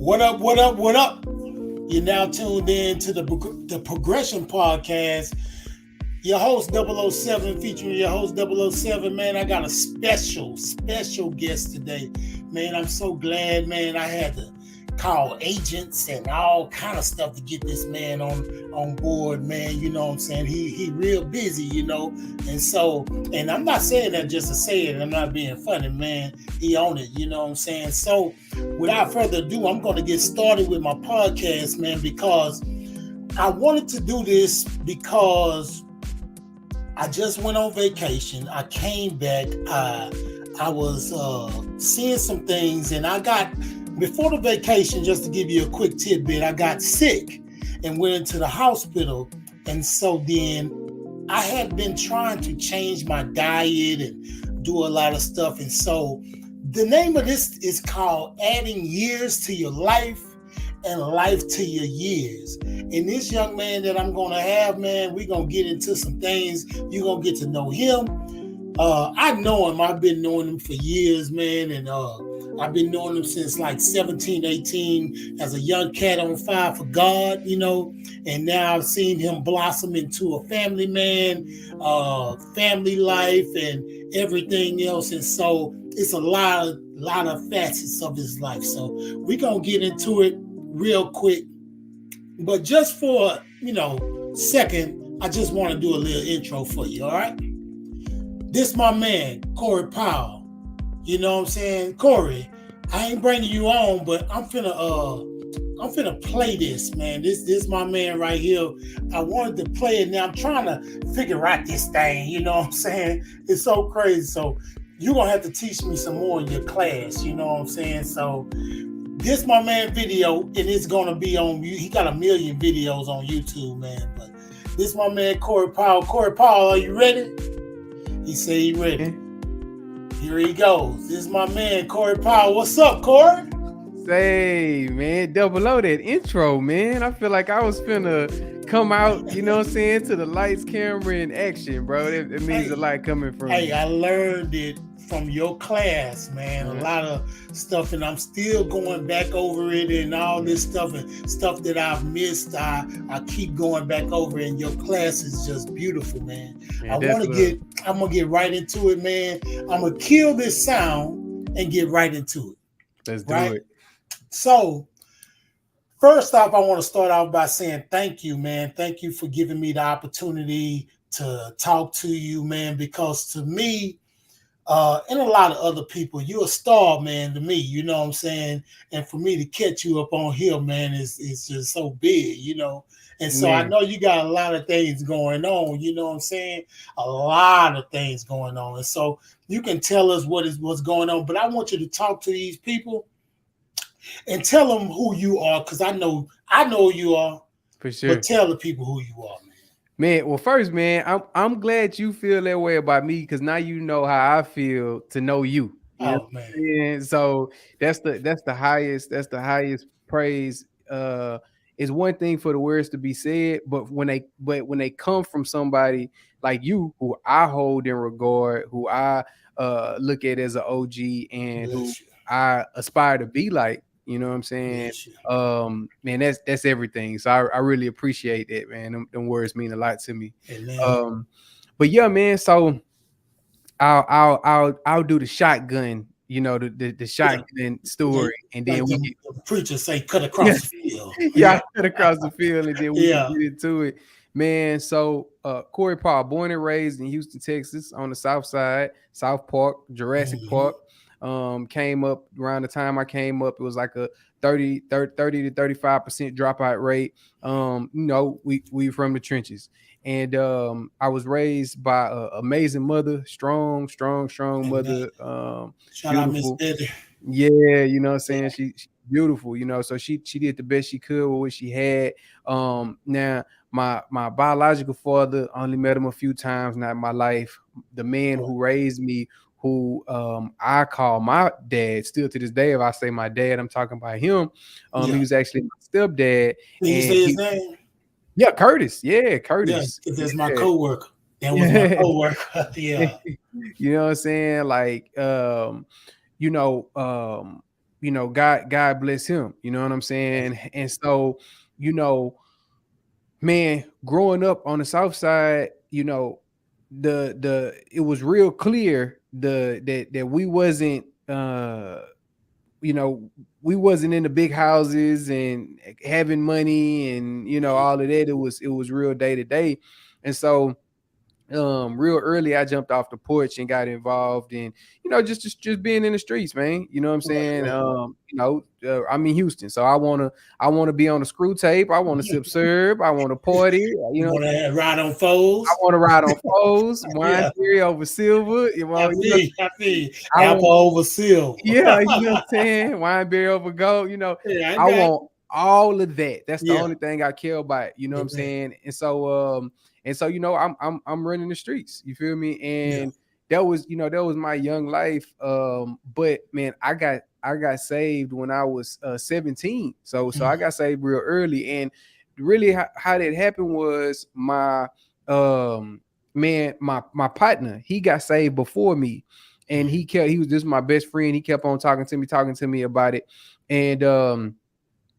What up, what up, what up? You're now tuned in to the Progression Podcast. Your host 007 featuring your host 007. Man, I got a special guest today. Man, I'm so glad, man. I had to call agents and all kind of stuff to get this man on board, man. You know what I'm saying? He real busy, you know. And I'm not saying that just to say it. I'm not being funny, man. He on it, you know what I'm saying? So without further ado, I'm going to get started with my podcast, man, because I wanted to do this because I just went on vacation. I came back. I was seeing some things, and before the vacation, just to give you a quick tidbit, I got sick and went into the hospital. And so then I had been trying to change my diet and do a lot of stuff. And so the name of this is called Adding Years to Your Life and Life to Your Years. And this young man that I'm going to have, man, we're going to get into some things. You're going to get to know him. I know him. I've been knowing him for years, man. And I've been knowing him since like 17, 18 as a young cat on fire for God, you know. And now I've seen him blossom into a family man, family life and everything else. And so it's a lot of facets of his life. So we're going to get into it real quick. But just for, second, I just want to do a little intro for you, all right? This my man, Corey Powell. You know what I'm saying? Corey, I ain't bringing you on, but I'm finna play this, man. This my man right here. I wanted to play it. Now I'm trying to figure out this thing, you know what I'm saying? It's so crazy. So you're gonna have to teach me some more in your class, you know what I'm saying? So this my man video, and it's gonna be on, he got 1 million videos on YouTube, man. But this my man Corey Powell. Corey Powell, are you ready? He said he ready. Here he goes. This is my man, Corey Powell. What's up, Corey? Say, man, double O that intro, man. I feel like I was finna come out, you know what I'm saying, to the lights, camera, and action, bro. It means a lot coming from you. you. I learned it from your class, man. A lot of stuff, and I'm still going back over it and all this stuff and stuff that I've missed. I keep going back over it, and your class is just beautiful, man. I'm gonna get right into it, man. I'm gonna kill this sound and get right into it. Let's do it. So first off, I want to start off by saying thank you, man. Thank you for giving me the opportunity to talk to you, man, because to me, and a lot of other people, you're a star, man, to me, you know what I'm saying? And for me to catch you up on here, man, is just so big, you know? And so I know you got a lot of things going on, you know what I'm saying? A lot of things going on. And so you can tell us what's going on, but I want you to talk to these people and tell them who you are, because I know who you are. For sure. But tell the people who you are, man. Man, well, first, man, I'm glad you feel that way about me, because now you know how I feel to know you. Oh, man. And so that's the highest praise. It's one thing for the words to be said, but when they come from somebody like you, who I hold in regard, who I look at as an OG, and who I aspire to be like, you know what I'm saying? Man, that's everything. So I really appreciate that, man. Them words mean a lot to me. But yeah, man. So I'll do the shotgun, you know, the shotgun story, and then the preacher say cut across the field. Yeah, cut across the field, and then we can get into it, man. So Corey Powell, born and raised in Houston, Texas, on the South Side, South Park, Jurassic Park. Came up around the time I came up, it was like a 30 to 35% dropout rate. We from the trenches, and I was raised by an amazing mother, strong mother. Shout out Miss Betty. Yeah, you know what I'm saying? She's beautiful, you know, so she did the best she could with what she had. Now my biological father, only met him a few times, not in my life. The man who raised me, who I call my dad, still to this day, if I say my dad, I'm talking about him. He was actually my stepdad. Can you say his name? Yeah, Curtis. Yeah, Curtis. Yeah, that's my coworker. That was my coworker. Yeah. You know what I'm saying? Like, God bless him. You know what I'm saying? And so, you know, man, growing up on the South Side, the it was real clear that we wasn't you know, we wasn't in the big houses and having money and all of that. It was real day to day. And so real early I jumped off the porch and got involved in just being in the streets, man. You know what I'm saying? I'm in Houston, so I want to be on the screw tape. I want to sip syrup. I want to party. You want to ride on foes? I want to ride on foes. Wine theory over silver. I feel I apple want, over silver. yeah, you know what I'm saying? Wine berry over gold. Yeah, I want all of that. That's the Yeah. only thing I care about. You know what I'm saying? And so I'm running the streets. You feel me? And that was my young life. But man, I got saved when I was 17. So I got saved real early. And really how that happened was my partner, he got saved before me. And he was just my best friend. He kept on talking to me about it. And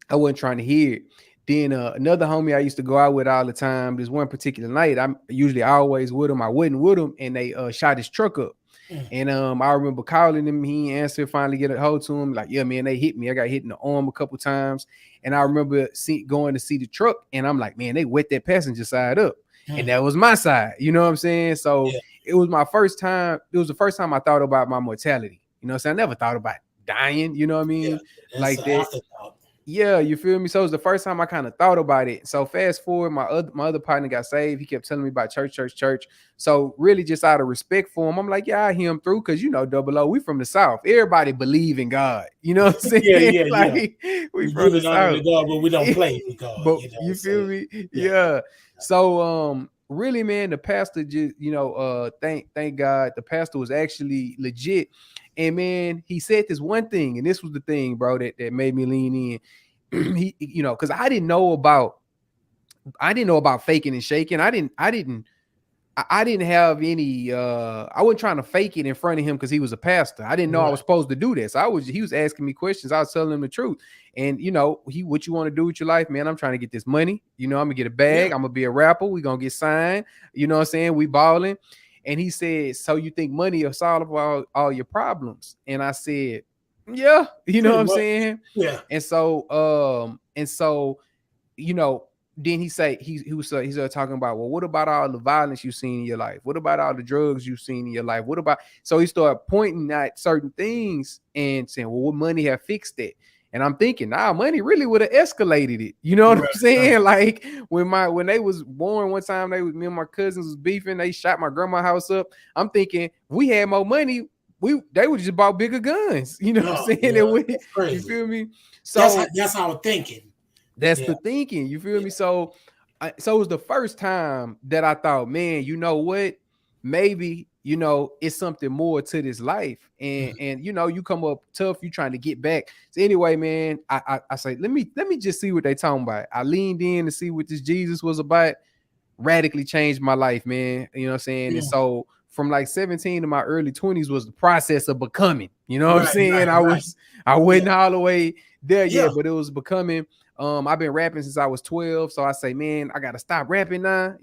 I wasn't trying to hear it. Then another homie I used to go out with all the time, this one particular night, I'm usually always with him. I wasn't with him, and they shot his truck up. And I remember calling him. He answered, finally get a hold to him. Like, yeah, man, they hit me. I got hit in the arm a couple times. And I remember going to see the truck, and I'm like, man, they wet that passenger side up. And that was my side. You know what I'm saying? So it was my first time. It was the first time I thought about my mortality. You know what I'm saying? I never thought about dying. You know what I mean? Like that. Afterthought. Yeah, you feel me? So it was the first time I kind of thought about it. So fast forward, my other partner got saved. He kept telling me about church. So really just out of respect for him, I'm like, yeah, I hear him through because, Double O, we from the South. Everybody believe in God. You know what I'm saying? We from the South. God, but we don't play with God. But you feel me? Yeah. So really, man, the pastor just, thank God, the pastor was actually legit. And man, he said this one thing, and this was the thing, bro, that made me lean in. He, because I didn't know about faking and shaking. I didn't have any I wasn't trying to fake it in front of him because he was a pastor. I didn't know I was supposed to do this. He was asking me questions. I was telling him the truth. And what you want to do with your life, man? I'm trying to get this money. I'm gonna get a bag. I'm gonna be a rapper. We gonna get signed. You know what I'm saying? We balling. And he said, so you think money will solve all your problems? And I said, yeah, you know what I'm saying? Yeah. And so, then he started talking about, well, what about all the violence you've seen in your life? What about all the drugs you've seen in your life? So he started pointing at certain things and saying, well, what money have fixed that? And I'm thinking, money really would have escalated it. You know what I'm saying? Like when they was born one time, me and my cousins was beefing. They shot my grandma's house up. I'm thinking, we had more money. They would just bought bigger guns. You know what I'm saying? Yeah, you feel me? So that's our thinking. That's the thinking. You feel me? So it was the first time that I thought, man, you know what? Maybe it's something more to this life, and you come up tough. You trying to get back. So anyway, man, I say let me just see what they talking about. I leaned in to see what this Jesus was about. Radically changed my life, man. You know what I'm saying? And so from like 17 to my early 20s was the process of becoming. You know what I'm saying? I wasn't all the way there yet, but it was becoming. I've been rapping since I was 12, so I say, man, I gotta stop rapping now.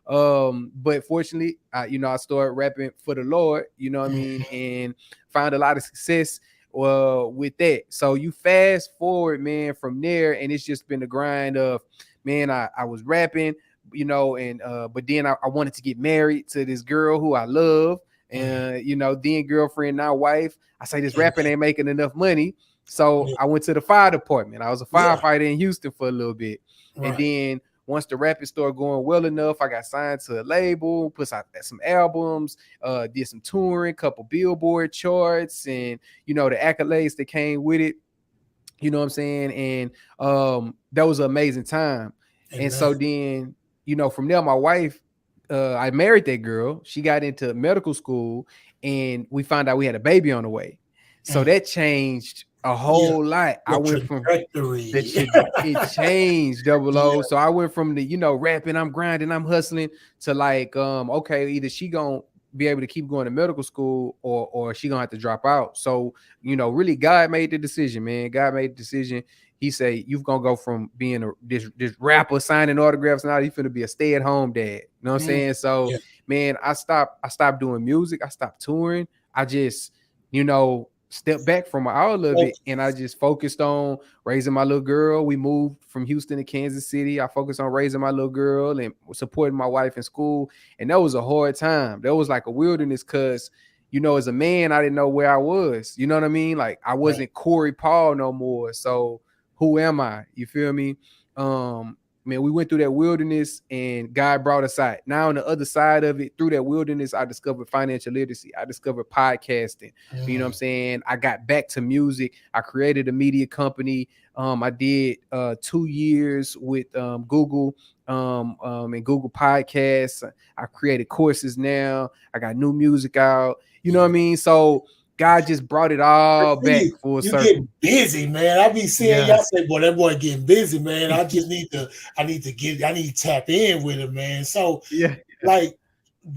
But fortunately, I started rapping for the Lord, you know what I mean, and found a lot of success with that. So you fast forward, man, from there, and it's just been a grind of, man, I was rapping, and but then I wanted to get married to this girl who I love, and then girlfriend, now wife. I say this rapping ain't making enough money. So I went to the fire department. I was a firefighter in Houston for a little bit. And then once the rapping started going well enough, I got signed to a label, put out some albums, did some touring, couple Billboard charts, and the accolades that came with it. You know what I'm saying? And that was an amazing time. Amen. And so then, from there, my wife, I married that girl. She got into medical school, and we found out we had a baby on the way. So that changed a whole lot. I went from it changed Double O. So I went from the rapping, I'm grinding, I'm hustling, to like okay, either she gonna be able to keep going to medical school, or she gonna have to drop out. So, really God made the decision, man. God made the decision. He said, you've gonna go from being this rapper signing autographs, now you finna be a stay-at-home dad. You know what I'm saying? So, Yeah. man, I stopped doing music, I stopped touring. I just, stepped back from all of it, and I just focused on raising my little girl. We moved from Houston to Kansas City. I focused on raising my little girl and supporting my wife in school. And that was a hard time. That was like a wilderness, because as a man, I didn't know where I was. You know what I mean? Like, I wasn't Corey Paul no more. So who am I? You feel me? Man, we went through that wilderness and God brought us out. Now on the other side of it, through that wilderness, I discovered financial literacy. I discovered podcasting. You know what I'm saying? I got back to music. I created a media company. I did 2 years with Google and Google Podcasts. I created courses now. I got new music out. You know what I mean? So God just brought it all back full You circle. get busy, man. I be seeing y'all say, "Boy, that boy getting busy, man." I need to tap in with him, man. So, Yeah. like,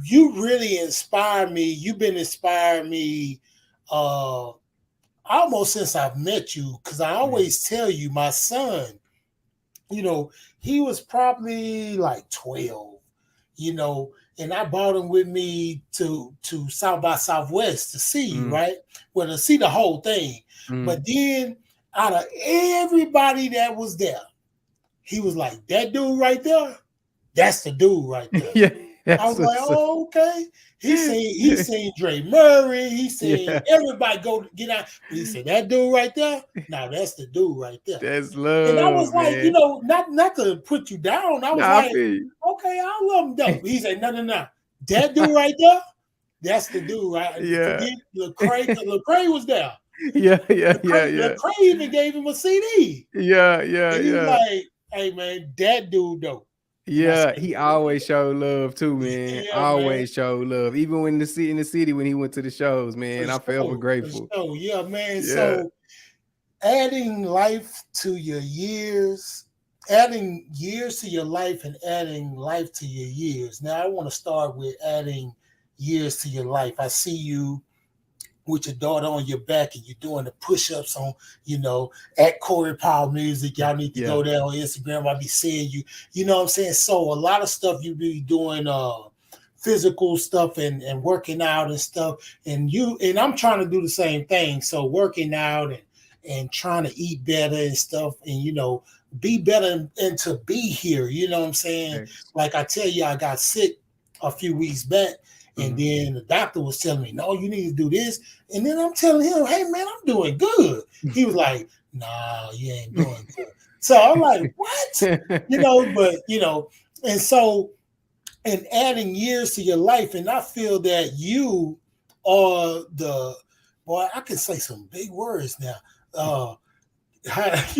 you really inspire me. You've been inspiring me, almost since I've met you. Because I always tell you, my son, he was probably like 12, and I brought him with me to South by Southwest to see you, right? Well, to see the whole thing. But then, out of everybody that was there, he was like, "That dude right there, that's the dude right there." Yeah, I was like, "Oh, okay." He seen Dre Murray. He seen everybody go get out. But he said, "That dude right there, now that's the dude right there." That's And I was love, like, man. not to put you down. I was Nah, I like, feel you. okay, I love him though. He said, no. That dude right there, that's the dude, right? Yeah. Forget Lecrae was there. Yeah. Lecrae even gave him a CD. Yeah. And he was like, "Hey man, that dude though." And I said, Yeah, he always showed love too, man. "Yeah, man. Always showed love. Even when in the city when he went to the shows, man. I'm forever For grateful. sure. Yeah, man. Yeah. So adding life to your years, adding years to your life and adding life to your years. Now, I want to start with adding years to your life. I see you with your daughter on your back and you're doing the push-ups on, at Corey Powell Music. Y'all need to go there on Instagram. I'll be seeing you. You know what I'm saying? So a lot of stuff you be doing physical stuff and working out and stuff. And I'm trying to do the same thing. So working out and trying to eat better and stuff and be better and to be here. You know what I'm saying? Thanks. Like I tell you, I got sick a few weeks back. And then the doctor was telling me, "No, you need to do this." And then I'm telling him, "Hey, man, I'm doing good." He was like, "No, you ain't doing good." So I'm like, "What?" And so, and adding years to your life. And I feel that you are I can say some big words now. Like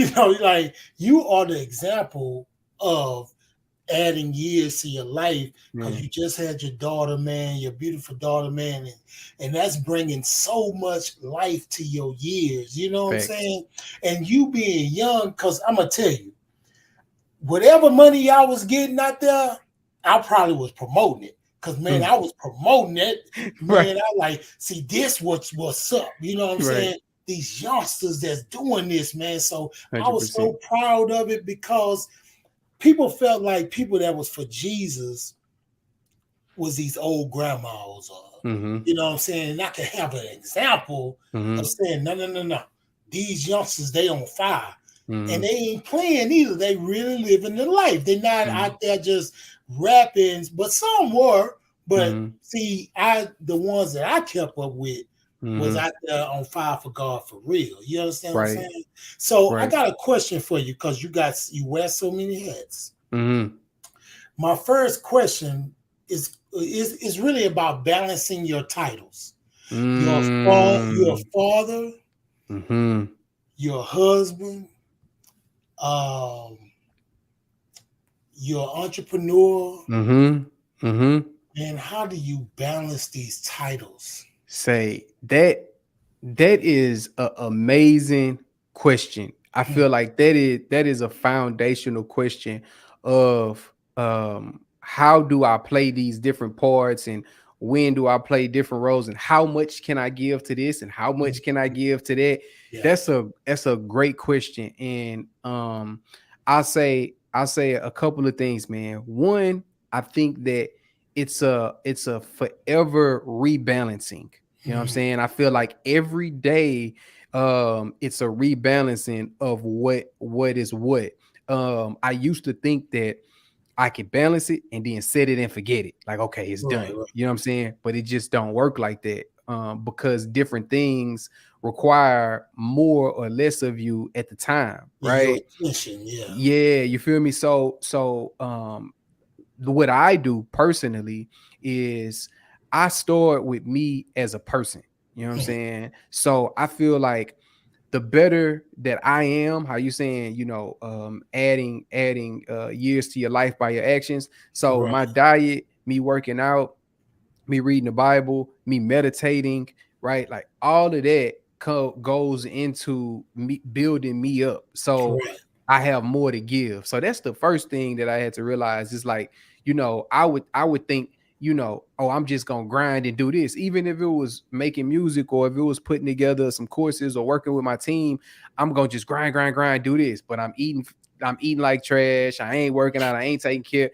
you are the example of adding years to your life because you just had your daughter, man, your beautiful daughter, man, and that's bringing so much life to your years. You know what I'm saying? And you being young, because I'm gonna tell you, whatever money y'all was getting out there, I probably was promoting it. Cause man, I was promoting it. Man, I like see this what's up. You know what I'm saying? These youngsters that's doing this, man. So 100%. I was so proud of it because people felt like people that was for Jesus was these old grandmas. You know what I'm saying? And I can have an example of saying, no. These youngsters, they on fire. And they ain't playing either. They really living the life. They're not out there just rapping, but some were. But see, the ones that I kept up with was out there on fire for God for real. You understand what I'm saying? So I got a question for you because you wear so many hats. My first question is really about balancing your titles. You're a father, you're a husband, you're an entrepreneur. And how do you balance these titles? Say that is an amazing question. I feel like that is a foundational question of how do I play these different parts and when do I play different roles and how much can I give to this and how much can I give to that? Yeah. That's a great question. And I'll say a couple of things, man. One, I think that it's a forever rebalancing. You know what I'm Mhm. saying? I feel like every day it's a rebalancing of what is what. I used to think that I could balance it and then set it and forget it. Like, okay, it's Right, done. right. You know what I'm saying? But it just don't work like that. Because different things require more or less of you at the time, Yeah, your right? attention. Yeah. Yeah, you feel me? So what I do personally is I start with me as a person. You know what I'm Mhm. saying? So I feel like the better that I am, how you saying, adding years to your life by your actions. So Right. my diet, me working out, me reading the Bible, me meditating, right? Like all of that goes into me building me up. So Correct. I have more to give. So that's the first thing that I had to realize is like, I would think, oh, I'm just gonna grind and do this. Even if it was making music or if it was putting together some courses or working with my team, I'm gonna just grind, grind, grind, do this. But I'm eating like trash. I ain't working out, I ain't taking care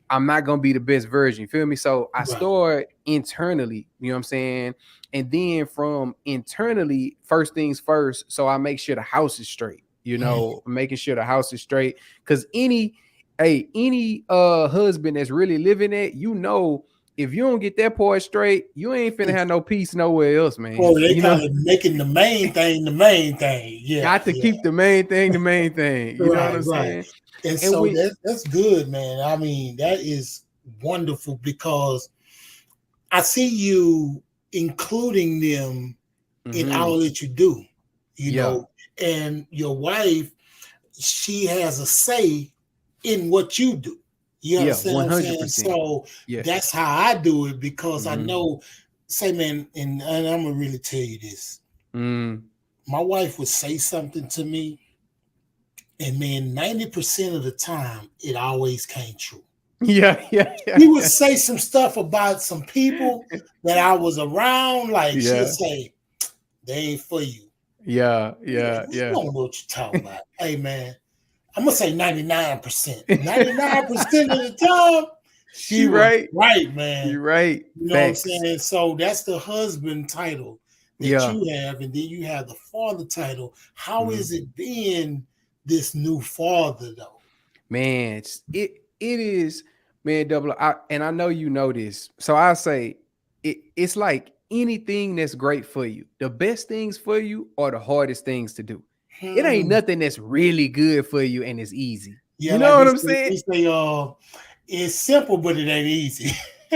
I'm not gonna be the best version. You feel me? So I Right. start internally, you know what I'm saying? And then from internally, first things first, so I make sure the house is straight, Mhm. making sure the house is straight. Cause any husband that's really living it, if you don't get that part straight, you ain't finna have no peace nowhere else, man. Or they call it making the main thing the main thing. Yeah, Got to yeah. keep the main thing the main thing. You know what Right, I'm right. saying? And And so we that's good, man. I mean, that is wonderful because I see you including them in mm-hmm. all that you do, you Yeah, know, and your wife, she has a say in what you do. You yeah, understand what I'm saying? 100%. So Yes. that's how I do it because I Mm-hmm. know, say, man, and I'm gonna really tell you this. Mm. My wife would say something to me, and man, 90% of the time, it always came true. Yeah, yeah, yeah, She would yeah. say some stuff about some people that I was around, like she'll Yeah, say, they ain't for you. yeah, Yeah, yeah, you yeah. don't know what you're talking about. Hey man, I'm gonna say 99%. 99% of the time, she You was right. right, man. You right. You know what I'm Facts. saying? So that's the husband title that Yeah. you have, and then you have the father title. How Mhm. is it being this new father though? Man, it is, man, and I know you know this. So I say it's like anything that's great for you. The best things for you are the hardest things to do. It ain't Hmm. nothing that's really good for you and it's easy. Yeah, You like know what I'm saying? we say, it's simple, but it ain't easy.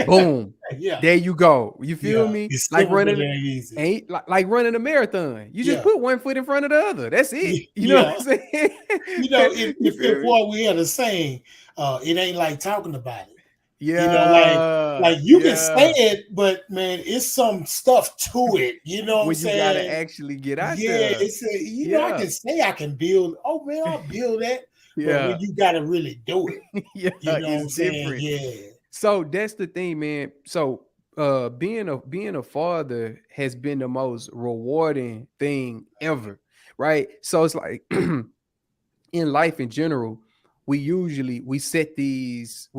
Boom. Yeah, There you go. You feel yeah, me? it's Like simple, but running it ain't easy. ain't like running a marathon. You just Yeah, put one foot in front of the other. That's it. You know what yeah. I'm saying? You know, if You if feel me? what we had a saying, it ain't like talking about it. You know, Yeah. like you can say Yeah. it, but man, it's some stuff to it. You know what I'm When you gotta saying? actually get out Yeah, there. it's a, I Yeah. can say I can build. Oh man, I'll build that, but when Yeah. you got to really do it, Yeah. you know what It's I'm saying? different. Yeah. So that's the thing, man. So being a father has been the most rewarding thing ever. Right. So it's like in life in general, we set these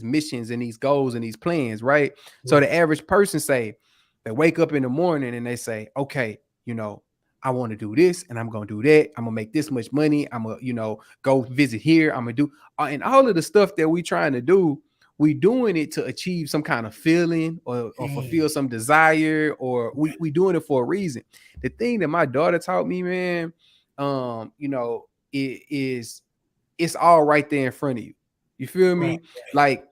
missions and these goals and these plans, right? So the Right. average person say they wake up in the morning and they say, okay, you know, I want to do this and I'm gonna do that. I'm gonna make this much money. I'm gonna, go visit here. I'm gonna do and all of the stuff that we trying to do. We doing it to achieve some kind of feeling or Mm, fulfill some desire, or we doing it for a reason. The thing that my daughter taught me, man, it is it's all right there in front of you. You feel right. me? Like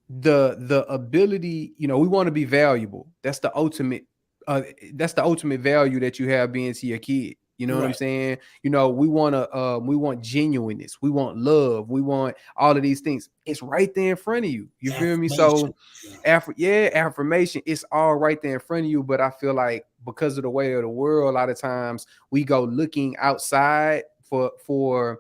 the ability, we want to be valuable. That's the ultimate value that you have being to your kid. You know what I'm Right. saying? We want genuineness, we want love, we want all of these things. It's right there in front of you. You feel me? Affirmation. So Yeah. affirmation, it's all right there in front of you. But I feel like because of the way of the world, a lot of times we go looking outside for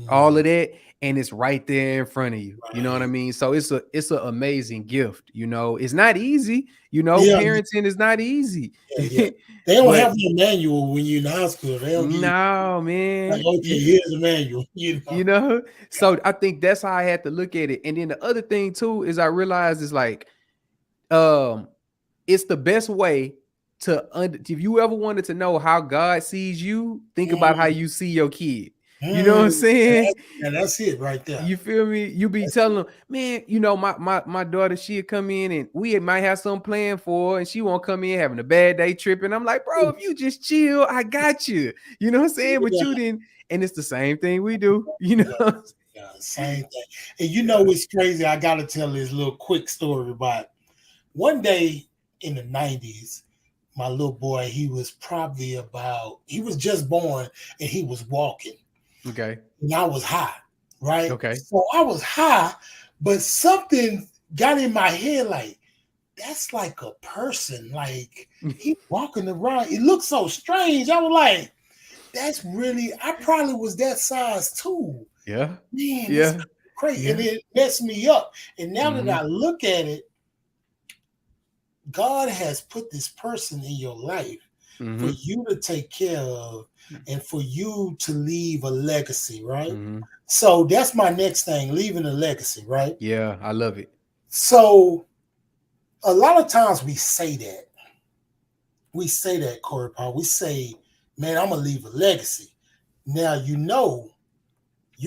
all Mm, of that, and it's right there in front of you. You know what I right. mean? So it's an amazing gift. You know, it's not easy. You know, Yeah, parenting is not easy. yeah, yeah. They don't But have no manual when you're in the hospital. They don't give you no, like, man. okay, here's the manual. You know. You know, so I think that's how I had to look at it. And then the other thing too is I realized is like, um, it's the best way to if you ever wanted to know how God sees you, think about how Mm, you see your kid. You know what mm. I'm saying? Yeah, that's it right there. You feel me? You be That's telling them, man, you know, my daughter, she'll come in and we might have some plan for her, and she won't come in having a bad day tripping. I'm like, bro, it. if you just chill, I got you. You know what I'm saying? But Yeah, you didn't, and it's the same thing we do, you yeah, know. yeah, same thing. And you know Yeah. what's crazy? I gotta tell this little quick story about one day in the 90s, my little boy, he was probably about, he was just born and he was walking. Okay. And I was high, right? Okay. So I was high, but something got in my head like, that's like a person. Like he walking around. It looked so strange. I was like, that's really, I probably was that size too. Yeah. Man, it's Yeah. crazy. And Yeah. it messed me up. And now that Mm-hmm. I look at it, God has put this person in your life for Mm-hmm. you to take care of and for you to leave a legacy, right? Mm-hmm. So that's my next thing, leaving a legacy, right? Yeah, I love it. So a lot of times we say that. We say that, Corey Paul. We say, man, I'm going to leave a legacy. Now, you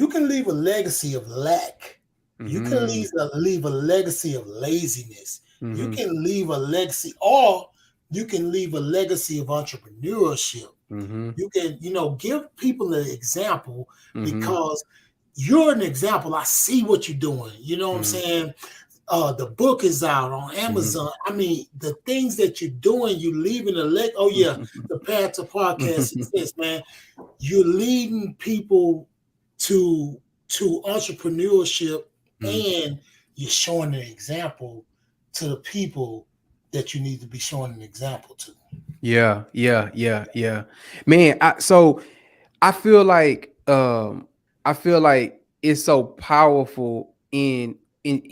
can leave a legacy of lack. You can Mm-hmm. leave a legacy of laziness. You Mm-hmm. can leave a legacy, or you can leave a legacy of entrepreneurship. Mm-hmm. You can, give people an example Mm-hmm. because you're an example. I see what you're doing. You know what I'm saying? The book is out on Mm-hmm. Amazon. I mean, the things that you're doing, you're leaving a leg. Oh yeah, the Path to Podcast is this, man. You're leading people to entrepreneurship, Mm-hmm. and you're showing an example to the people that you need to be showing an example to. Yeah, yeah, yeah, yeah. Man, so I feel like it's so powerful in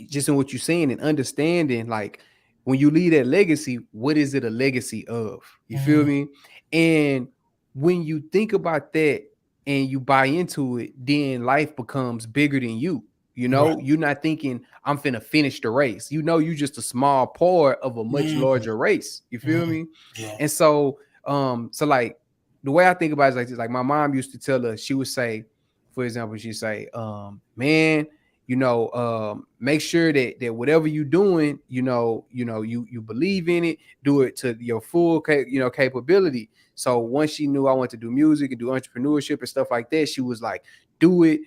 just in what you're saying and understanding like when you leave that legacy, what is it a legacy of? You feel Mm, me? And when you think about that and you buy into it, then life becomes bigger than you. You right. know, you're not thinking I'm finna finish the race. You know, you're just a small part of a much Mm, larger race. You feel mm, me? yeah. And so like the way I think about it is like this. Like my mom used to tell us, she would say, for example, she'd say, man, make sure that whatever you're doing, you believe in it, do it to your full capability. So once she knew I wanted to do music and do entrepreneurship and stuff like that, she was like, do it,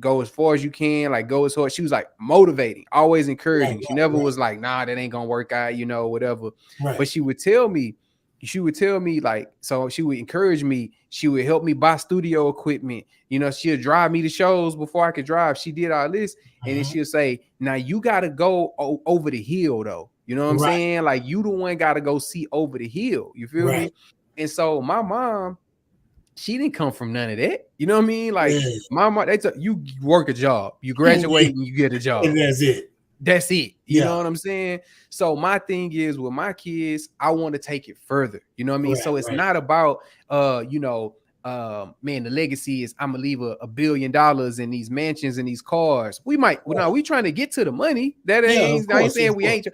go as far as you can, like go as hard. She was like motivating, always Right, encouraging. She never right, was like, nah, that ain't gonna work out, whatever. right, But she would tell me like, so she would encourage me, she would help me buy studio equipment, she'll drive me to shows before I could drive. She did all this, and then uh-huh. she'll say, now you gotta go over the hill though, you know what I'm Right, saying, like you the one gotta go see over the hill, you feel right. me? And so my mom, she didn't come from none of that, you know what I mean, like Yeah, my mom, you work a job, you yeah. graduate and you get a And job. that's it. That's it. You Yeah, know what I'm saying? So my thing is with my kids, I want to take it further. You know what I mean? right, So it's right, not about man, the legacy is I'm gonna leave $1 billion in these mansions and these cars. We might, well, no, right. we trying to get to the money. That Yeah, ain't, I ain't saying of we course. ain't,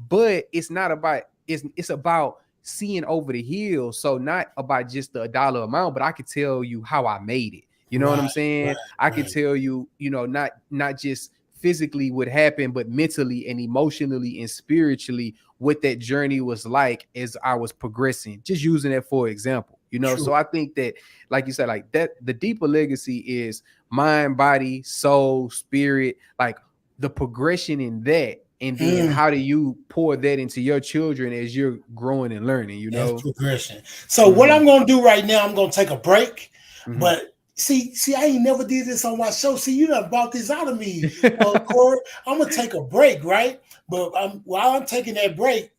but it's not about it's about seeing over the hill. So not about just the dollar amount, but I could tell you how I made it. You know what Right, I'm right, saying? I could right. tell you, not just physically what happened, but mentally and emotionally and spiritually what that journey was like as I was progressing. Just using that for example, True. So I think that, like you said, like that, the deeper legacy is mind, body, soul, spirit, like the progression in that. And then Mm, how do you pour that into your children as you're growing and learning, that's progression. So what Mm-hmm. I'm gonna do right now, I'm gonna take a break. Mm-hmm. But see, I ain't never did this on my show. See, you done brought this out of me, Corey. I'm gonna take a break, right? But while I'm taking that break,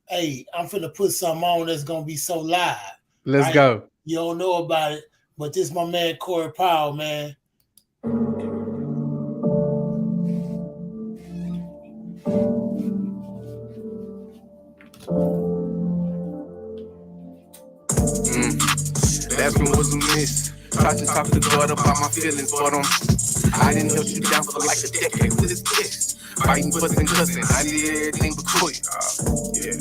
hey, I'm finna put something on that's gonna be so live, Let's right? go. You don't know about it, but this my man Corey Powell, man. asking what's amiss. Tried to talk to God about my feelings, but I didn't held you down for like a decade with this kiss. Fighting, fussing, cussing, I did everything but quit. Yeah,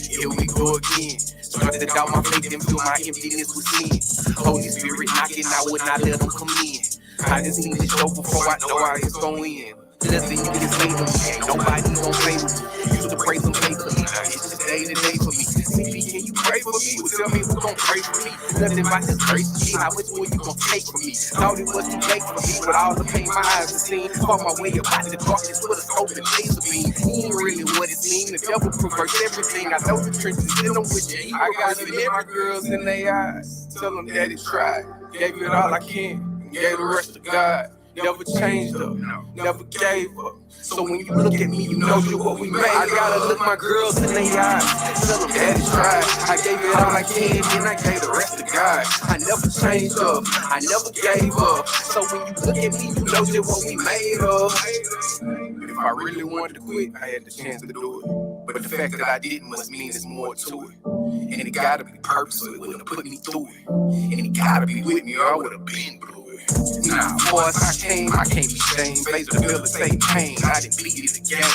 here we go again. Started to doubt my faith and feel my emptiness with sin. Holy Spirit knocking, I would not let them come in. I just need to show before I know how it's going. Nothing you can say to me, ain't nobody gon' play with me. Used to pray some faithfully, now it's just day to day for me. CB, can you pray for me? Well, tell me who gon' pray for me. Nothing about this grace, shit, how much more you gon' take from me? Thought it was too late for me, but all the pain my eyes have seen. Fought my way up out the darkness with a scope and laser beam. He ain't really what it seemed, the devil perverts everything. I know the trenches, in them with you. I gotta look my girls in their eyes, tell them daddy tried. Gave it all I can, gave the rest to God. Never changed up, never gave up. So when you look at me, you know you what we made. I gotta look my girls in their eyes, tell them daddy tried. I gave it all I can, then I gave the rest to God. I never changed up, I never gave up. So when you look at me, you know just what we made of. If I really wanted to quit, I had the chance to do it. But the fact that I didn't must mean there's more to it. And it gotta be purposeful, it wouldn't have put me through it. And it gotta be with me, or I would have been through it. Nah, boys, I can't be shamed. Face the bill to say pain. I didn't bleed it again.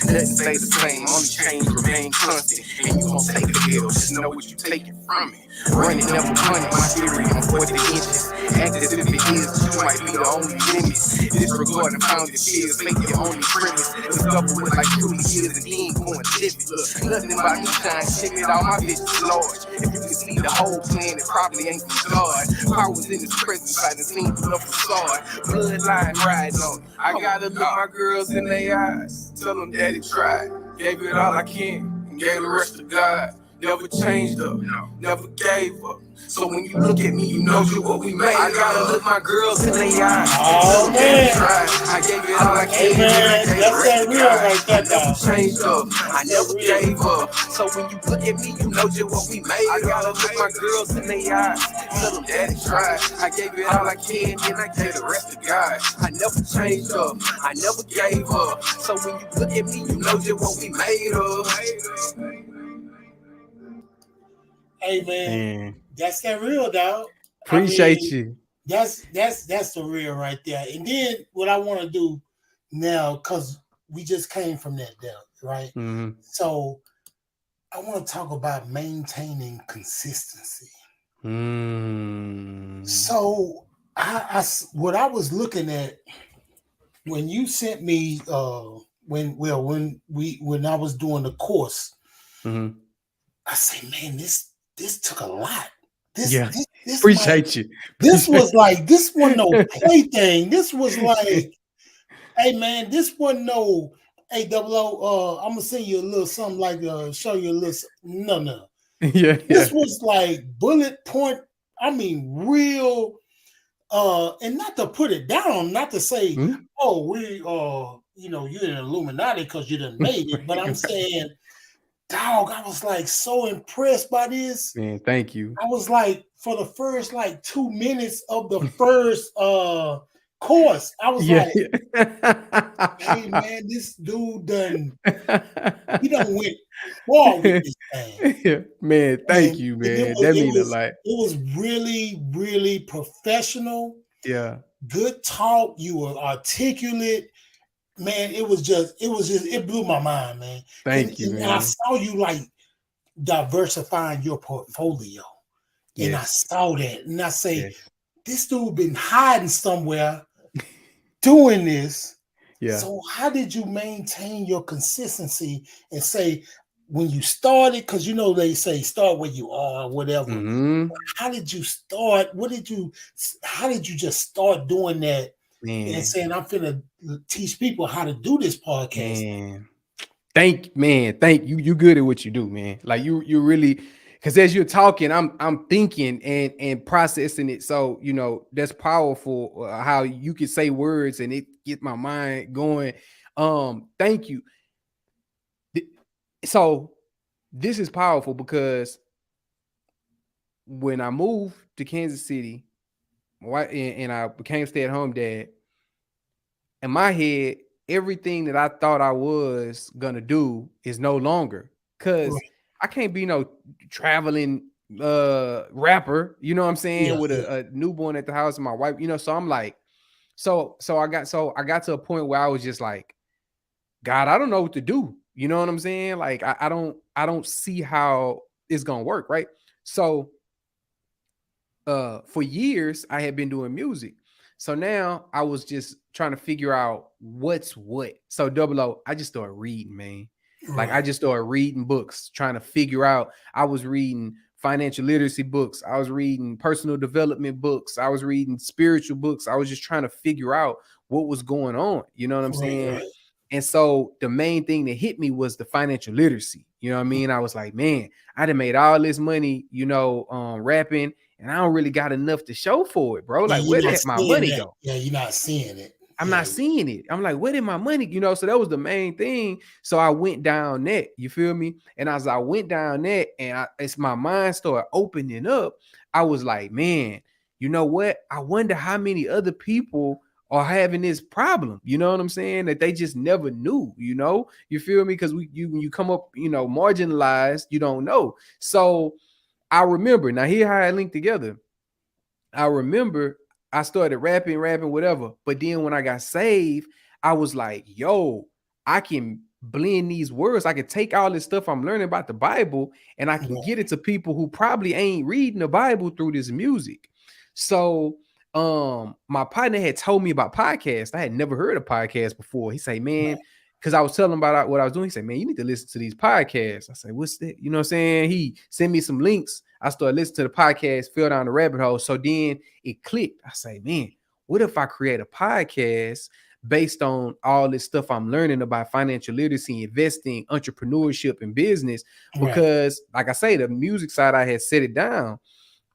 Nothing stay the same, only change remain constant. And you gon' take the bill, just know what you taking from me. Running never punning, my theory on 40 inches. Act as if it is, you might be the only limit. Disregarding founded fears, make your only premise. Discover what like truly is and then go and live it. Look, nothing about me shine, check it out, my bitch is large. If you can see the whole plan, it probably ain't from God. Powers in his presence, I done seen through the facade. Bloodline riding on it. I gotta look my girls in their eyes, tell them daddy tried. Gave it all I can, and gave the rest to God. Never changed up, never gave up. So when you look at me, you know you what we made. I gotta look my girls in their eyes. Oh man, I gave it all I can. hey man, that's that real right there, Never dog. changed up, I never gave up. So when you look at me, you know just what we made. I gotta look my girls in their eyes. Tell them daddy tried. I gave it all I can, then I gave the rest to God. I never changed up, I never gave up. So when you look at me, you know just what we made of. Hey man, Man, that's that real, dog. I appreciate mean, you. that's the real right there. And then what I want to do now, because we just came from that depth, right? Mm-hmm. So I want to talk about maintaining consistency. Mm. So what I was looking at when you sent me when I was doing the course, Mm-hmm. I say, man, this took a lot. This Yeah, this might appreciate you. this was like this wasn't no you. plaything. This was like, hey man, this wasn't no hey double O, I'm gonna send you a little something like show you a little no. Yeah, This was like bullet point, I mean real and not to put it down, not to say, Mm-hmm. oh, we you're an Illuminati because you done made it, but I'm saying, dog, I was like so impressed by this. Man, thank you. I was like, for the first like 2 minutes of the first course, I was Yeah. like, hey man, this dude he done went far with this thing. Yeah. Man, thank And, you, and man. That means a lot. it was really, really professional, Yeah. good talk. You were articulate. Man, it blew my mind, man. Thank you, And I man. saw you like diversifying your portfolio. And I Yes. saw that. And I say, Yes. this dude been hiding somewhere doing this. Yeah. So how did you maintain your consistency and say when you started, because they say start where you are, whatever. Mm-hmm. How did you start? How did you just start doing that and Man. saying I'm finna teach people how to do this podcast? Man. Thank you. You good at what you do, man. Like you really, because as you're talking, I'm thinking and processing it. So that's powerful. How you can say words and it get my mind going. Thank you. So this is powerful because when I moved to Kansas City, and I became stay-at-home dad, in my head, everything that I thought I was gonna do is no longer, because Right. I can't be no traveling rapper, you know what I'm saying, Yeah, with yeah, a newborn at the house and my wife, you know. So I'm like, I got to a point where I was just like, God, I don't know what to do. You know what I'm saying? Like I don't see how it's gonna work, right? So for years I had been doing music. So now I was just trying to figure out what's what. So double O, I just started reading, man. Like I right, just started reading books, trying to figure out. I was reading financial literacy books. I was reading personal development books. I was reading spiritual books. I was just trying to figure out what was going on. You know what I'm right, saying? right. And so the main thing that hit me was the financial literacy. You know what I mean? I was like, man, I done made all this money, rapping, and I don't really got enough to show for it, bro. Yeah, Like, you're where not did my seeing money that. go? Yeah, you're not seeing it. I'm Yeah, not seeing it. I'm like, where did my money? So that was the main thing. So I went down that, you feel me? And as I went down that, and it's my mind started opening up, I was like, man, you know what? I wonder how many other people are having this problem. You know what I'm saying? That they just never knew. You feel me? Because when you come up, marginalized, you don't know. So I remember now. Here how I linked together. I remember I started rapping, whatever. But then when I got saved, I was like, yo, I can blend these words. I can take all this stuff I'm learning about the Bible and I can right, get it to people who probably ain't reading the Bible through this music. So my partner had told me about podcasts. I had never heard of podcasts before. He said, man, right, because I was telling him about what I was doing. He said, man, you need to listen to these podcasts. I said, what's that? You know what I'm saying? He sent me some links. I started listening to the podcast, fell down the rabbit hole. So then it clicked. I say, man, what if I create a podcast based on all this stuff I'm learning about financial literacy, investing, entrepreneurship, and business? right, Because, like I say, the music side, I had set it down.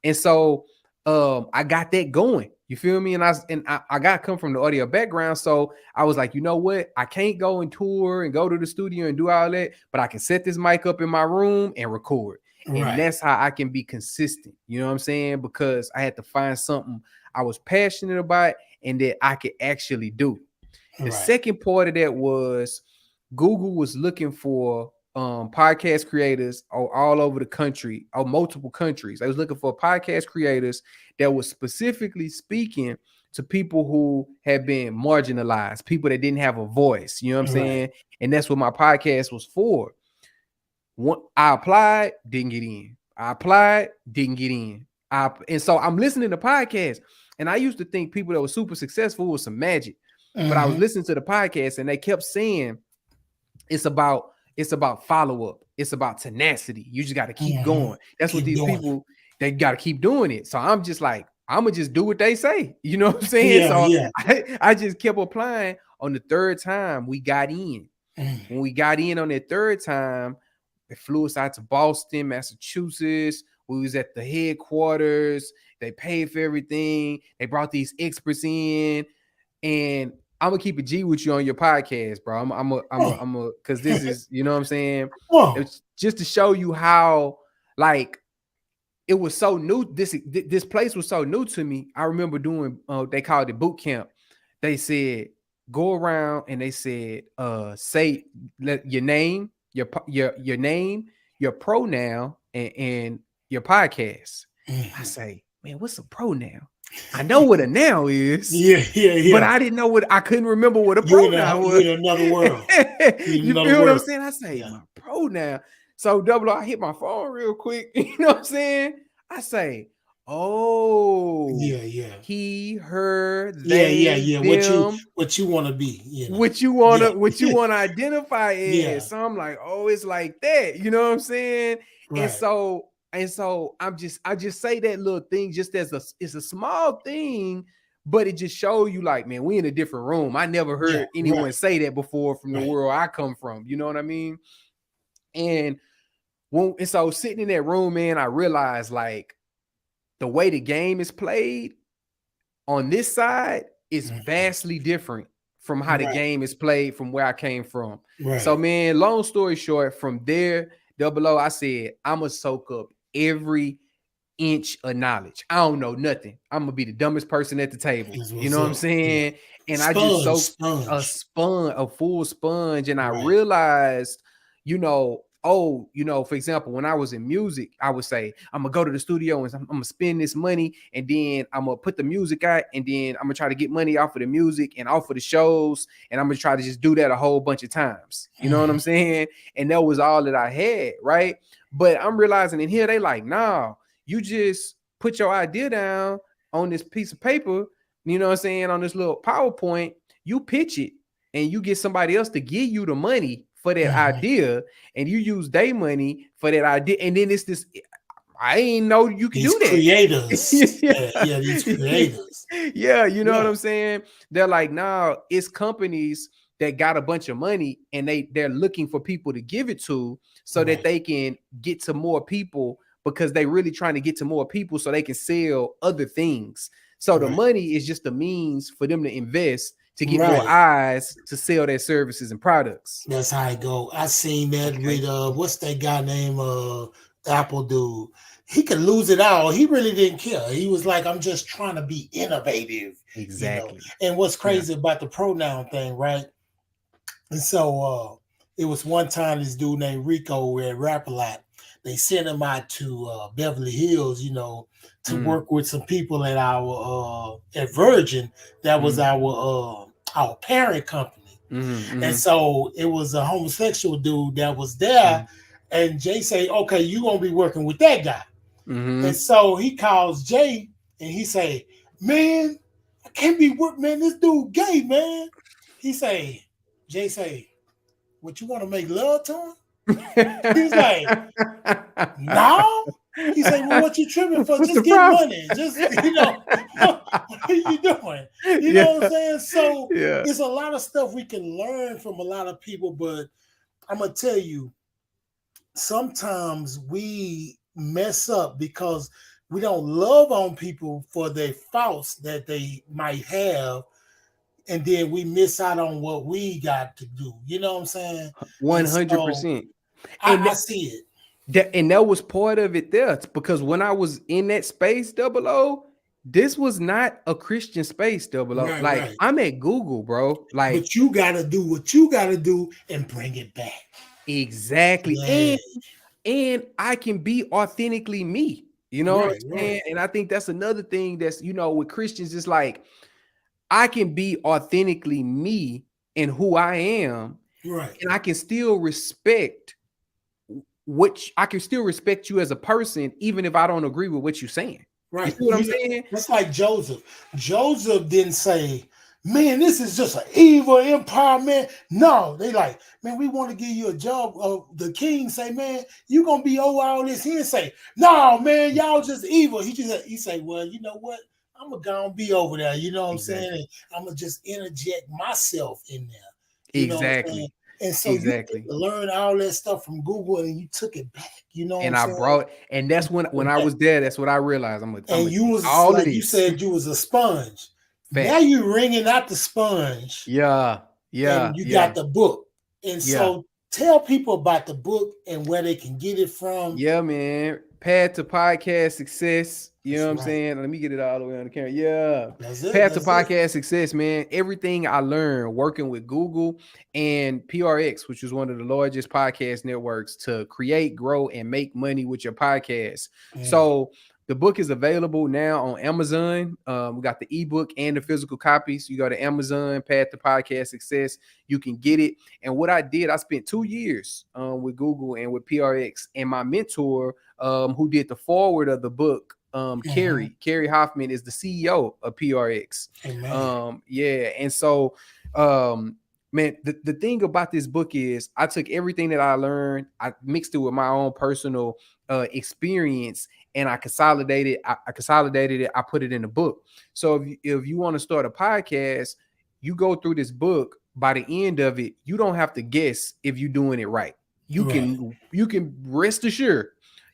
And so I got that going. You feel me? And I got come from the audio background. So I was like, you know what? I can't go and tour and go to the studio and do all that, but I can set this mic up in my room and record. And right, that's how I can be consistent. You know what I'm saying? Because I had to find something I was passionate about and that I could actually do. The right, second part of that was Google was looking for podcast creators all over the country, or multiple countries. They was looking for podcast creators that was specifically speaking to people who had been marginalized, people that didn't have a voice. You know what I'm right, saying? And that's what my podcast was for. I applied, didn't get in. I applied, didn't get in. And so I'm listening to podcasts, and I used to think people that were super successful was some magic, but I was mm-hmm. listening to the podcast, and they kept saying it's about follow up, it's about tenacity. You just got to keep Mm-hmm. going. That's what Keep these doing it. people, they got to keep doing it. So I'm just like, I'm gonna just do what they say. You know what I'm saying? Yeah, So yeah. I just kept applying. On the third time, we got in. Mm. When we got in on that third time, they flew us out to Boston, Massachusetts. We was at the headquarters. They paid for everything. They brought these experts in, and I'm gonna keep a G with you on your podcast, bro. Because this is, you know what I'm saying. Whoa. It's just to show you how, like, it was so new. This place was so new to me. I remember doing. They called it boot camp. They said go around and they said say your name, your name, your pronoun, and your podcast. I Mm-hmm. say, man, what's a pronoun? I know what a noun is, Yeah, yeah, but yeah. I didn't know what. I couldn't remember what a pronoun You was. in another world. You in You another feel what I'm world. saying? I say Yeah. my pronoun. So double O, I hit my phone real quick. You know what I'm saying? I say, oh, Yeah, yeah. he, her, Yeah, yeah, they, yeah. them, What you want to be, you know. what you Yeah. wanna identify Yeah. as. So I'm like, oh, it's like that. You know what I'm saying? And Right. so I just say that little thing just as it's a small thing, but it just show you like, man, we in a different room. I never Yeah. heard anyone Right. say that before from the Right. world I come from. You know what I mean? And so sitting in that room, man, I realized like the way the game is played on this side is Mhm. vastly different from how the Right. game is played from where I came from. So, Right. man, long story short, from there, double O, I said, I'm going to soak up every inch of knowledge. I don't know nothing. I'm going to be the dumbest person at the table. Is You what's know what I'm up. Yeah. saying? And I just Sponge, soaked sponge. a full sponge. And I Right. realized, you know, oh, for example, when I was in music, I would say, I'm gonna go to the studio and I'm gonna spend this money, and then I'm gonna put the music out, and then I'm gonna try to get money off of the music and off of the shows, and I'm gonna try to just do that a whole bunch of times. You know what I'm saying? And that was all that I had, right? But I'm realizing in here, they like, nah, you just put your idea down on this piece of paper, you know what I'm saying, on this little PowerPoint, you pitch it, and you get somebody else to give you the money for that idea, and you use their money for that idea, and then it's this. I ain't know you can do that. Creators. yeah, these creators. Yeah, you know what I'm saying? They're like, nah, it's companies that got a bunch of money, and they're looking for people to give it to so that they can get to more people, because they really trying to get to more people so they can sell other things. So the money is just a means for them to invest to get more eyes to sell their services and products. That's how it go. I seen that with what's that guy named Apple dude. He could lose it all. He really didn't care. He was like, I'm just trying to be innovative. Exactly. And what's crazy about the pronoun thing, right? And so it was one time this dude named Rico at Rap a Lot. They sent him out to Beverly Hills, to work with some people at our at Virgin. That was our parent company. And so it was a homosexual dude that was there. And Jay say, okay, you're going to be working with that guy. And so he calls Jay and he say, man, I can't be working, man. This dude gay, man. Jay say, what, you want to make love to him? He's like, no. He said, well, what you tripping for? Just get money. Just, what are you doing? You know what I'm saying? So there's a lot of stuff we can learn from a lot of people, but I'm going to tell you, sometimes we mess up because we don't love on people for their faults that they might have. And then we miss out on what we got to do. You know what I'm saying? 100%. I see it. And that was part of it there, because when I was in that space, 00, this was not a Christian space, 00. I'm at Google, bro. But you got to do what you got to do and bring it back. Exactly. Yeah. And I can be authentically me. You know what I'm saying? And I think that's another thing that's, with Christians, it's like, I can be authentically me and who I am, and I can still respect you as a person, even if I don't agree with what you're saying. Right. You see what I'm saying? That's like Joseph. Joseph didn't say, man, this is just an evil empire, man. No, they like, man, we want to give you a job. The king say, man, you gonna be over all this. He didn't say, no, man, y'all just evil. He say, well, you know what? I'm gonna be over there, you know what I'm saying? I'm gonna just interject myself in there. Exactly. And so you learn all that stuff from Google, and you took it back, you know. And and that's when I was there, that's what I realized. You was all like you said, you was a sponge. Fact. Now you wringing out the sponge. Yeah. And you got the book. And so tell people about the book and where they can get it from. Yeah, man. Path to Podcast Success. You know what I'm saying? Let me get it all the way on the camera. Yeah. Path to Podcast Success, man. Everything I learned working with Google and PRX, which is one of the largest podcast networks, to create, grow, and make money with your podcast. So the book is available now on Amazon. We got the ebook and the physical copies. You go to Amazon, Path to Podcast Success. You can get it. And what I did, I spent 2 years with Google and with PRX. And my mentor, who did the forward of the book, Carrie Hoffman, is the CEO of PRX. And so man, the thing about this book is I took everything that I learned, I mixed it with my own personal experience, and I consolidated it. I put it in a book. So if you want to start a podcast, you go through this book. By the end of it, you don't have to guess if you're doing it right. You can rest assured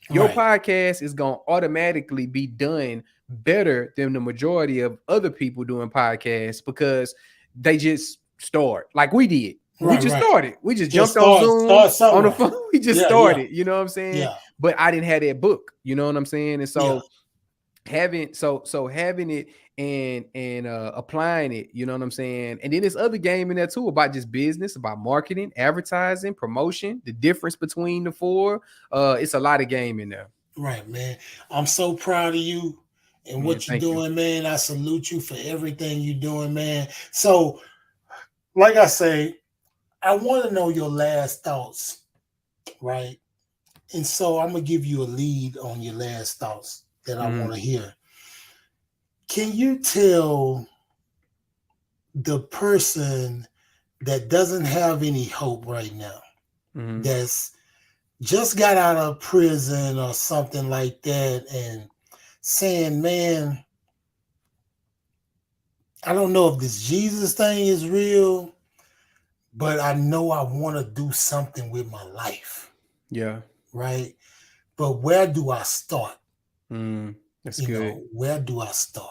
your podcast is going to automatically be done better than the majority of other people doing podcasts, because they just start like we did. We just started. We just jumped on Zoom on the phone. We just started. You know what I'm saying? Yeah. But I didn't have that book. You know what I'm saying? And so having it and applying it, you know what I'm saying? And then there's other game in there too about just business, about marketing, advertising, promotion, the difference between the four. It's a lot of game in there. Right, man. I'm so proud of you and Man, what you're thank you. doing, man. I salute you for everything you're doing, man. So, like I say, I want to know your last thoughts, right? And so I'm gonna give you a lead on your last thoughts that I Mm-hmm. want to hear. Can you tell the person that doesn't have any hope right now, Mm-hmm. that's just got out of prison or something like that, and saying, man, I don't know if this Jesus thing is real, but I know I want to do something with my life, Yeah. right? But where do I start? That's good. Where do I start?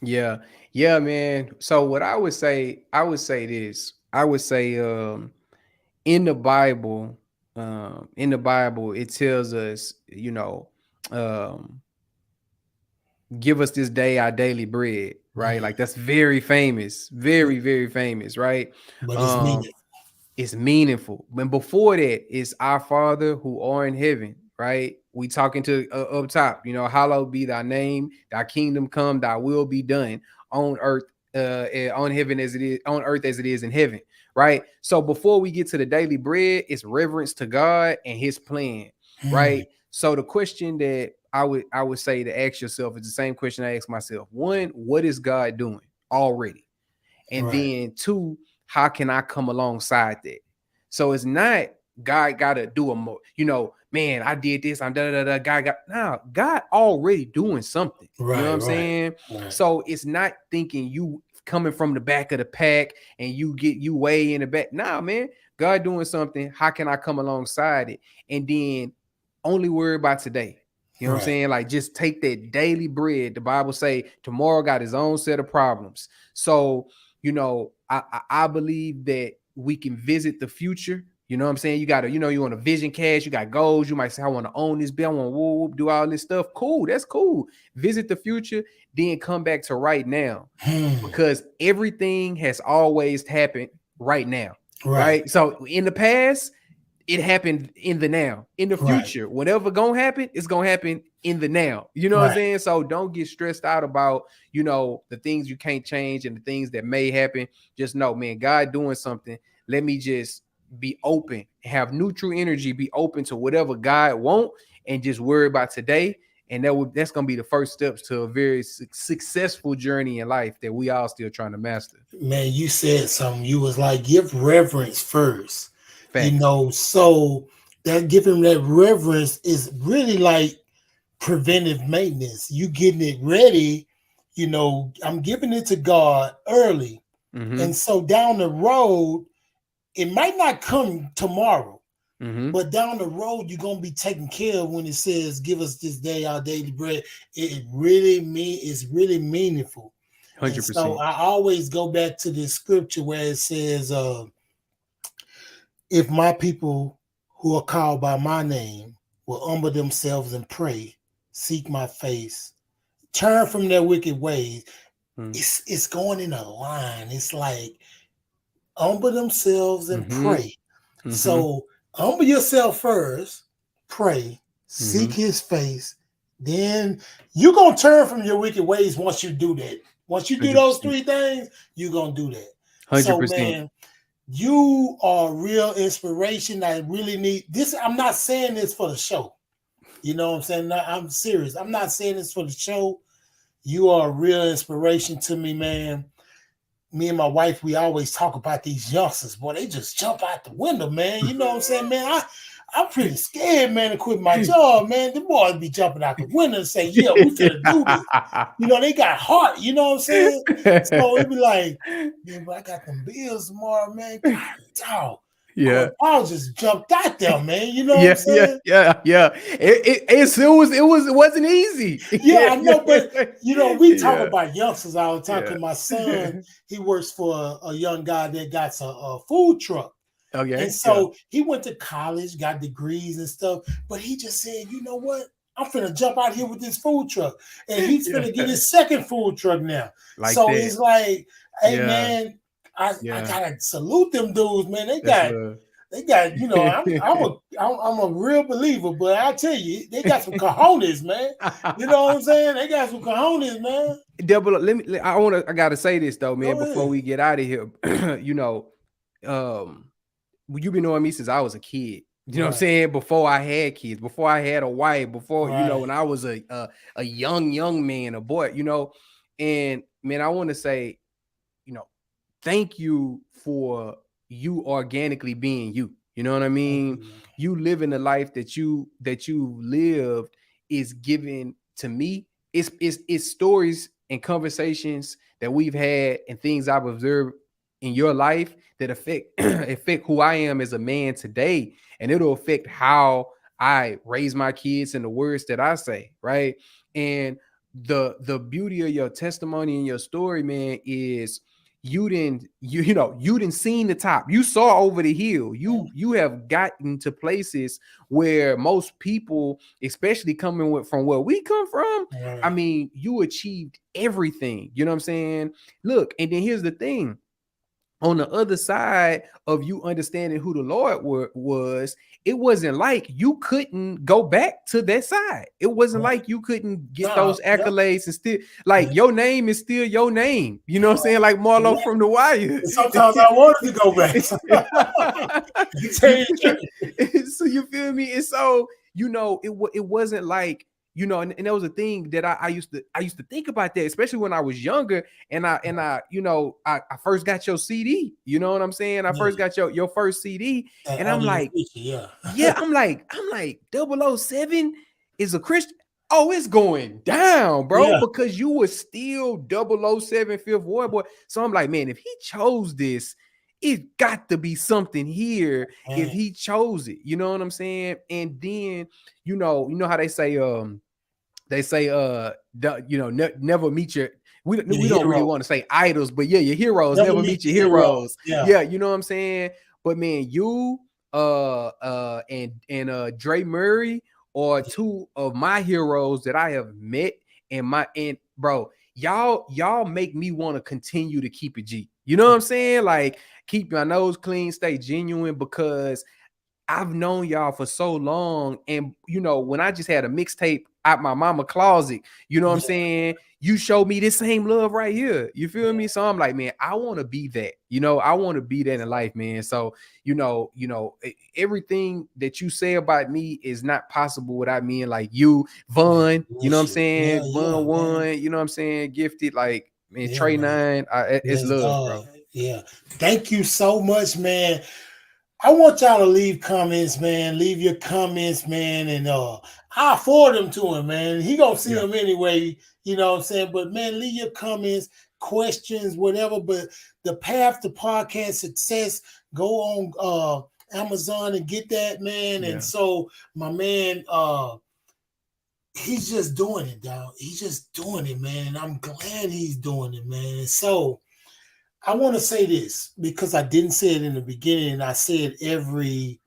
Yeah. Yeah, man. So what I would say this. I would say in the Bible, it tells us, um, give us this day our daily bread, right? Mm, Like that's very famous, very, very famous, right? but it's Um, meaning. it's meaningful. But before that, it's our Father who are in heaven, right? We talking to up top, hallowed be thy name, thy kingdom come, thy will be done on earth, on heaven as it is on earth as it is in heaven, right? So before we get to the daily bread, it's reverence to God and His plan, Mm, right? So the question that I would say to ask yourself is the same question I ask myself. One, what is God doing already? And right, then two, how can I come alongside that? So it's not God gotta do a more, man, I did this, I'm da da da. God already doing something. You know what right, I'm right, saying? right, So it's not thinking you coming from the back of the pack and you way in the back. Nah, man, God doing something. How can I come alongside it? And then only worry about today. You know what I'm right. saying? Like just take that daily bread. The Bible say tomorrow got his own set of problems. So I believe that we can visit the future. You know what I'm saying? You got to, you want a vision cast, you got goals. You might say, I want to own this bill, I want to whoop, whoop, do all this stuff. Cool, that's cool. Visit the future, then come back to right now. Hmm, Because everything has always happened right now. right, Right. So in the past, it happened in the now. In the right, future, whatever gonna happen, it's gonna happen in the now. You know what I'm right. saying? So don't get stressed out about, the things you can't change and the things that may happen. Just know, man, God doing something. Let me just be open, have neutral energy, be open to whatever God want, and just worry about today. And that's gonna be the first steps to a very successful journey in life that we all still trying to master. Man, you said something. You was like, give reverence first. Facts. So that giving that reverence is really like preventive maintenance. You getting it ready, I'm giving it to God early. And Mm-hmm. so down the road, it might not come tomorrow, Mm-hmm. but down the road, you're gonna be taken care of when it says, give us this day our daily bread. It's really meaningful. And so 100%. I always go back to this scripture where it says, if my people who are called by my name will humble themselves and pray, seek my face, turn from their wicked ways, it's going in a line. It's like humble themselves and Mm-hmm. pray. Mm-hmm. So humble yourself first, pray, seek Mm-hmm. his face. Then you're gonna turn from your wicked ways once you do that. Once you do those 100%. three things, you're gonna do that. So 100%. man, you are real inspiration. I really need this. I'm not saying this for the show. You know what I'm saying? No, I'm serious. I'm not saying this for the show. You are a real inspiration to me, man. Me and my wife, we always talk about these youngsters. Boy, they just jump out the window, man. You know what I'm saying, man? I'm pretty scared, man, to quit my job, man. The boys be jumping out the window and say, yeah, we finna do this. They got heart, you know what I'm saying? So it be like, man, but I got them bills tomorrow, man. God, dog. Yeah. Paul just jumped out there, man. You know what I'm Yeah, yeah, saying? yeah, yeah. It wasn't easy. Yeah, Yeah, I know, but yeah, we talk yeah, about youngsters all the time. yeah. Cause my son, he works for a young guy that got a food truck. And Okay, yeah. so he went to college, got degrees and stuff, but he just said, you know what? I'm finna jump out here with this food truck. And he's Yeah. finna get his second food truck now. Like So that. it's like, hey Yeah. man, I Yeah. gotta salute them dudes, man. That's love. They got, you know, I'm a real believer, but I tell you, they got some cojones, man. You know what I'm saying? They got some cojones, man. I gotta say this though, man, Go before ahead. we get out of here. You know, you've been knowing me since I was a kid. You know what I'm Right, saying? Before I had kids, before I had a wife, before, you know, right. when I was a young man, a boy, you know. And man, I want to say, you know, thank you for you organically being you. You know what I Thank mean? you, man. You living the life that you lived is given to me. It's stories and conversations that we've had and things I've observed in your life that affect affect who I am as a man today, and it'll affect how I raise my kids and the words that I say, right? And the beauty of your testimony and your story, man, is you didn't seen the top. You saw over the hill. You have gotten to places where most people, especially coming from where we come from, I Right. mean, you achieved everything. You know what I'm saying? Look, and then here's the thing. On the other side of you understanding who the Lord was, it wasn't like you couldn't go back to that side. It wasn't Right. like you couldn't get No, those yep. accolades and still, like, your name is still your name. You know what I'm saying? Like Marlo Correct. from The Wire. And sometimes I wanted to go back. You Tell you feel, the so you feel me? And so, you know, it wasn't like, you know, and that was a thing that I used to think about that, especially when I was younger. And I you know, I first got your CD. You know what I'm saying? I yeah. first got your first CD, and I'm Under your like, feature, yeah. yeah, I'm like 007 is a Christian. Oh, it's going down, bro, Yeah. because you were still 007 Fifth Ward boy. So I'm like, man, if he chose this, it got to be something here if Man. he chose it. You know what I'm saying? And then, you know how they say never meet your, You're we the don't really hero. want to say idols, but yeah, your heroes Never never meet meet your your hero. heroes. Yeah. Yeah, you know what I'm saying? But man, you and Dre Murray are two of my heroes that I have met, and bro, y'all make me want to continue to keep it G. You know what I'm saying? Like, keep my nose clean, stay genuine, because I've known y'all for so long. And, you know, when I just had a mixtape out my mama closet, you know what I'm Yeah. saying? You showed me this same love right here. You feel me? So I'm like, man, I want to be that. You know, I want to be that in life, man. So, everything that you say about me is not possible without me and like you, Man, Vaughn, you know what I'm bullshit. Yeah, saying? yeah, Vaughn man. one, you know what I'm saying? Gifted, like, man, Yeah, Trey man. Nine. It's Yes, love, God. bro. Yeah. Thank you so much, man. I want y'all to leave comments, man. Leave your comments, man, and I'll forward them to him, man. He gonna see Yeah. them anyway, you know what I'm saying? But man, leave your comments, questions, whatever. But the path to podcast success, go on Amazon and get that, man. And Yeah. so my man, he's just doing it, dog. He's just doing it, man. And I'm glad he's doing it, man. And so I want to say this because I didn't say it in the beginning, and I say it every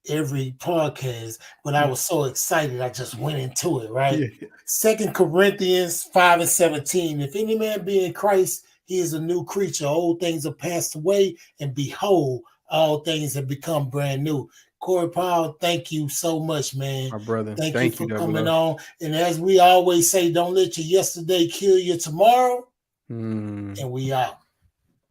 podcast, but I Yeah. was so excited I just went into it, right? Yeah. 2 Corinthians 5:17. If any man be in Christ, he is a new creature. Old things are passed away, and behold, all things have become brand new. Corey Powell, thank you so much, man. My brother. Thank you Thank you, for Double coming O. on. And as we always say, don't let your yesterday kill you tomorrow. Hmm. And we out.